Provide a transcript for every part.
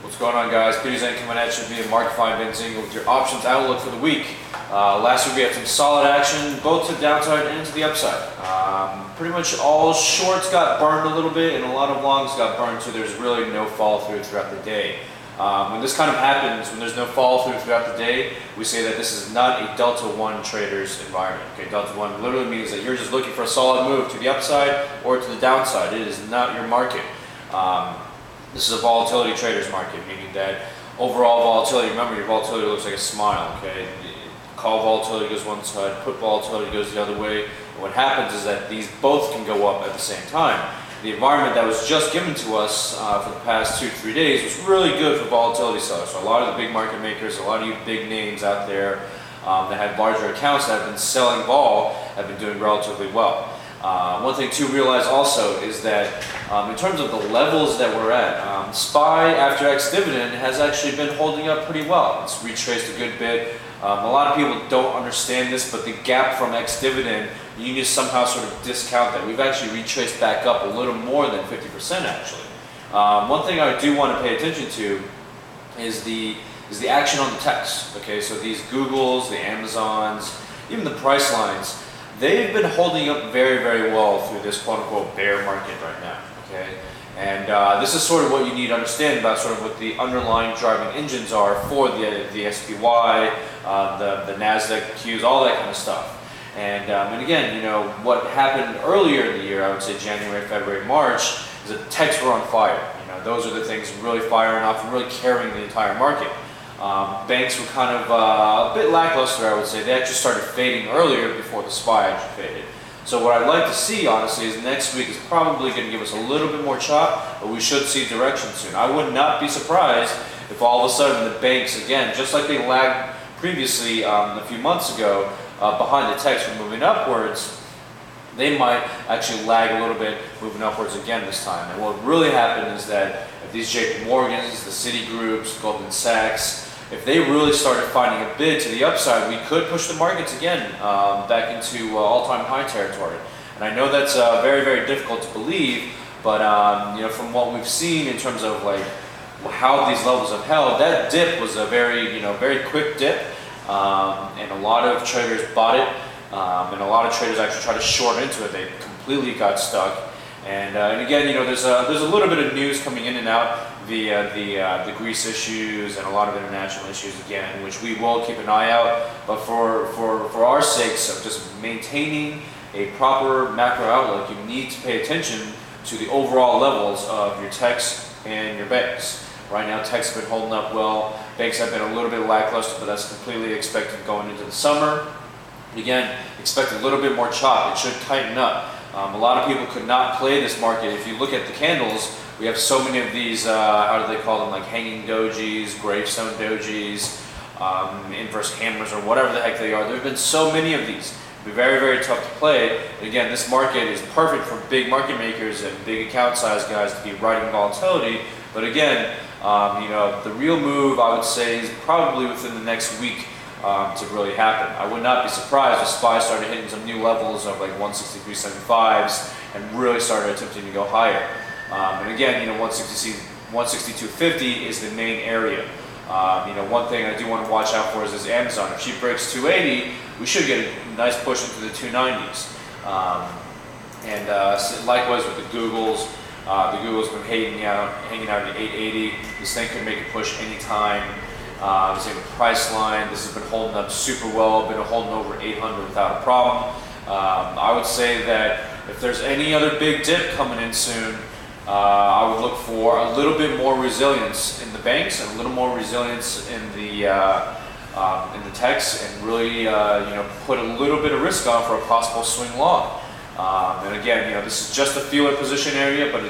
What's going on, guys? Benzinga coming at you via Markify Benzinga with your options outlook for the week. Last week we had some solid action, both to the downside and to the upside. Pretty much all shorts got burned a little bit, and a lot of longs got burned, so there's really no follow through throughout the day. When this kind of happens, when there's no follow through throughout the day, we say that this is not a Delta 1 trader's environment. Okay, Delta 1 literally means that you're just looking for a solid move to the upside or to the downside. It is not your market. This is a volatility trader's market, meaning that overall volatility, remember your volatility looks like a smile, okay? Call volatility goes one side, put volatility goes the other way. And what happens is that these both can go up at the same time. The environment that was just given to us for the past 2-3 days was really good for volatility sellers. So a lot of the big market makers, a lot of you big names out there that had larger accounts that have been selling vol have been doing relatively well. One thing to realize also is that in terms of the levels that we're at, SPY after ex-dividend has actually been holding up pretty well. It's retraced a good bit. A lot of people don't understand this, but the gap from ex-dividend, you need to somehow sort of discount that. We've actually retraced back up a little more than 50% actually. One thing I do want to pay attention to is the action on the techs. Okay, so these Googles, the Amazons, even the price lines, they've been holding up very, very well through this quote-unquote bear market right now, okay? And this is sort of what you need to understand about sort of what the underlying driving engines are for the SPY, the NASDAQ Qs, all that kind of stuff. And again, you know, what happened earlier in the year, I would say January, February, March, is that techs were on fire. You know, those are the things really firing off and really carrying the entire market. Banks were kind of a bit lackluster, I would say. They actually started fading earlier before the SPY actually faded. So what I'd like to see, honestly, is next week is probably going to give us a little bit more chop, but we should see direction soon. I would not be surprised if all of a sudden the banks, again, just like they lagged previously a few months ago behind the techs from moving upwards, they might actually lag a little bit moving upwards again this time. And what really happened is that if these JP Morgans, the Citigroups, Goldman Sachs, if they really started finding a bid to the upside, we could push the markets again back into all-time high territory. And I know that's very, very difficult to believe, but you know, from what we've seen in terms of like how these levels have held, that dip was a very, very quick dip, and a lot of traders bought it, and a lot of traders actually tried to short into it. They completely got stuck. And again, you know, there's a little bit of news coming in and out via the Greece issues and a lot of international issues again, which we will keep an eye out. But for our sakes of just maintaining a proper macro outlook, you need to pay attention to the overall levels of your techs and your banks. Right now, techs have been holding up well. Banks have been a little bit lackluster, but that's completely expected going into the summer. Again, expect a little bit more chop. It should tighten up. A lot of people could not play this market. If you look at the candles, we have so many of these, how do they call them, like hanging dojis, gravestone dojis, inverse hammers, or whatever the heck they are. There have been so many of these. It'd be very, very tough to play. And again, this market is perfect for big market makers and big account size guys to be riding volatility. But again, you know, the real move, I would say, is probably within the next week to really happen. I would not be surprised if SPY started hitting some new levels of like 163.75s and really started attempting to go higher. And again, you know, 162.50 is the main area. You know, one thing I do want to watch out for is this Amazon. If she breaks 280, we should get a nice push into the 290s. And likewise with the Googles. The Google's been hanging out at 880. This thing could make a push anytime. Same with price line. This has been holding up super well, been holding over 800 without a problem. I would say that if there's any other big dip coming in soon, I would look for a little bit more resilience in the banks and a little more resilience in the techs, and really you know, put a little bit of risk on for a possible swing long. And again, you know, this is just a feeler position area, but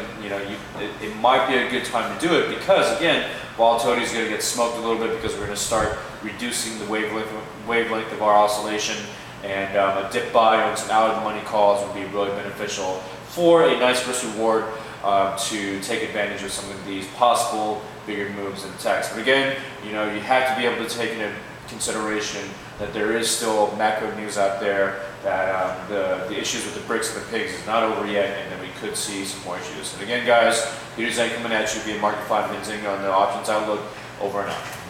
it might be a good time to do it because, again, volatility is going to get smoked a little bit because we're going to start reducing the wavelength of our oscillation, and a dip buy on some out-of-the-money calls would be really beneficial for a nice risk reward to take advantage of some of these possible bigger moves in the techs. But again, you know, you have to be able to take into consideration that there is still macro news out there that the issues with the bricks and the pigs is not over yet, and that we could see some more issues. And again, guys, Peter Zeng coming at you via Market 5 Benzinga on the options outlook. Over and out.